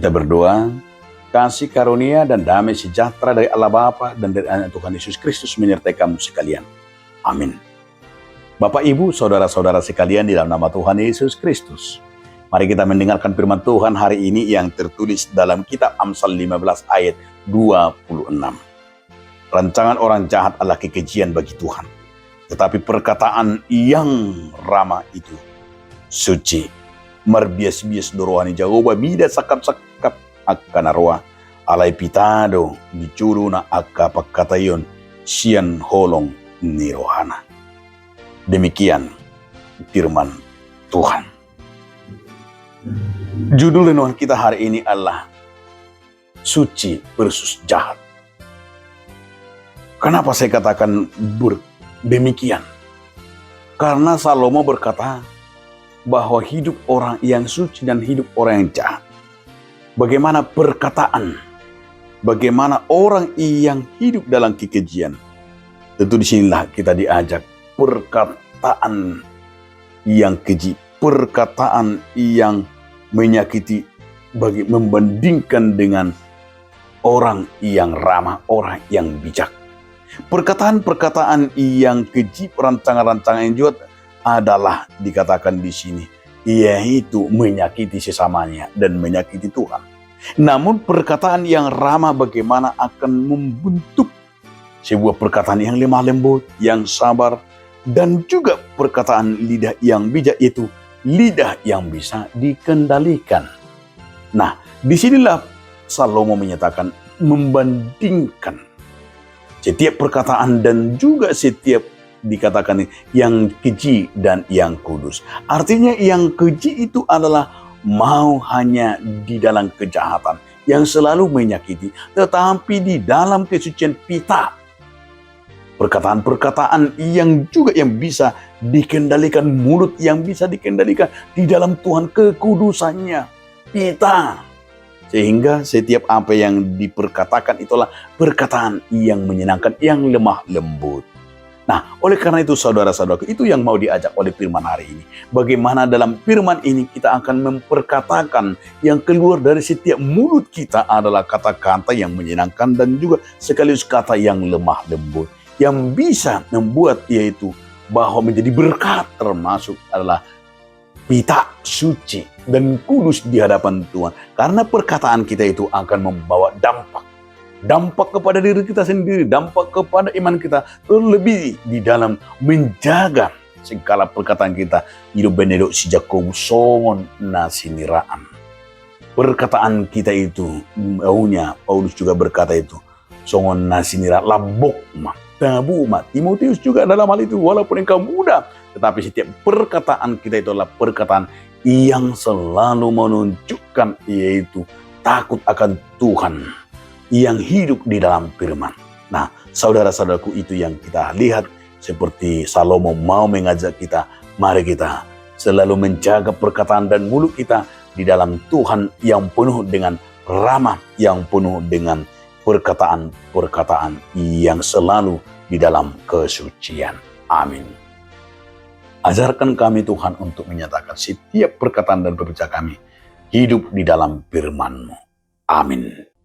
Kita berdoa, kasih karunia dan damai sejahtera dari Allah Bapa dan dari anak Tuhan Yesus Kristus menyertai kamu sekalian. Amin. Bapak, Ibu, saudara-saudara sekalian di dalam nama Tuhan Yesus Kristus, mari kita mendengarkan firman Tuhan hari ini yang tertulis dalam kitab Amsal 15 ayat 26. Rancangan orang jahat adalah kekejian bagi Tuhan, tetapi perkataan yang ramah itu suci. Marbias-bias dorohani Jagoba bida sakap-sakap akan arwah alai pitado dicuru na akapakatayon sian holong nirohana. Demikian firman Tuhan. Judul renungan kita hari ini adalah suci versus jahat. Kenapa saya katakan demikian? Karena Salomo berkata bahwa hidup orang yang suci dan hidup orang yang jahat. Bagaimana perkataan, bagaimana orang yang hidup dalam kekejian. Tentu disinilah kita diajak perkataan yang keji, perkataan yang menyakiti, bagi membandingkan dengan orang yang ramah, orang yang bijak. Perkataan-perkataan yang keji, rancangan-rancangan yang juga adalah dikatakan di sini, yaitu menyakiti sesamanya dan menyakiti Tuhan. Namun perkataan yang ramah bagaimana akan membentuk sebuah perkataan yang lemah lembut, yang sabar, dan juga perkataan lidah yang bijak, itu lidah yang bisa dikendalikan. Nah, disinilah Salomo menyatakan membandingkan setiap perkataan dan juga setiap dikatakan yang keji dan yang kudus. Artinya yang keji itu adalah mau hanya di dalam kejahatan, yang selalu menyakiti, tetapi di dalam kesucian pita. Perkataan-perkataan yang juga yang bisa dikendalikan, mulut yang bisa dikendalikan di dalam Tuhan kekudusannya, pita. Sehingga setiap apa yang diperkatakan itulah perkataan yang menyenangkan, yang lemah lembut. Nah, oleh karena itu saudara-saudaraku, itu yang mau diajak oleh firman hari ini. Bagaimana dalam firman ini kita akan memperkatakan yang keluar dari setiap mulut kita adalah kata-kata yang menyenangkan dan juga sekaligus kata yang lemah lembut. Yang bisa membuat yaitu bahwa menjadi berkat, termasuk adalah pita suci dan kudus di hadapan Tuhan. Karena perkataan kita itu akan membawa dampak kepada diri kita sendiri, dampak kepada iman kita, terlebih di dalam menjaga segala perkataan kita. Hidup benedok si Jakob songon nasiniraan. Perkataan kita itu, maunya Paulus juga berkata itu, songon nasinira labok ma, tabu ma. Timotius juga dalam hal itu, walaupun engkau muda, tetapi setiap perkataan kita itu adalah perkataan yang selalu menunjukkan yaitu takut akan Tuhan, yang hidup di dalam firman. Nah, saudara-saudaraku, itu yang kita lihat seperti Salomo mau mengajak kita, mari kita selalu menjaga perkataan dan mulut kita di dalam Tuhan yang penuh dengan ramah, yang penuh dengan perkataan-perkataan yang selalu di dalam kesucian. Amin. Ajarkan kami Tuhan untuk menyatakan setiap perkataan dan berbicara kami hidup di dalam firman-Mu. Amin.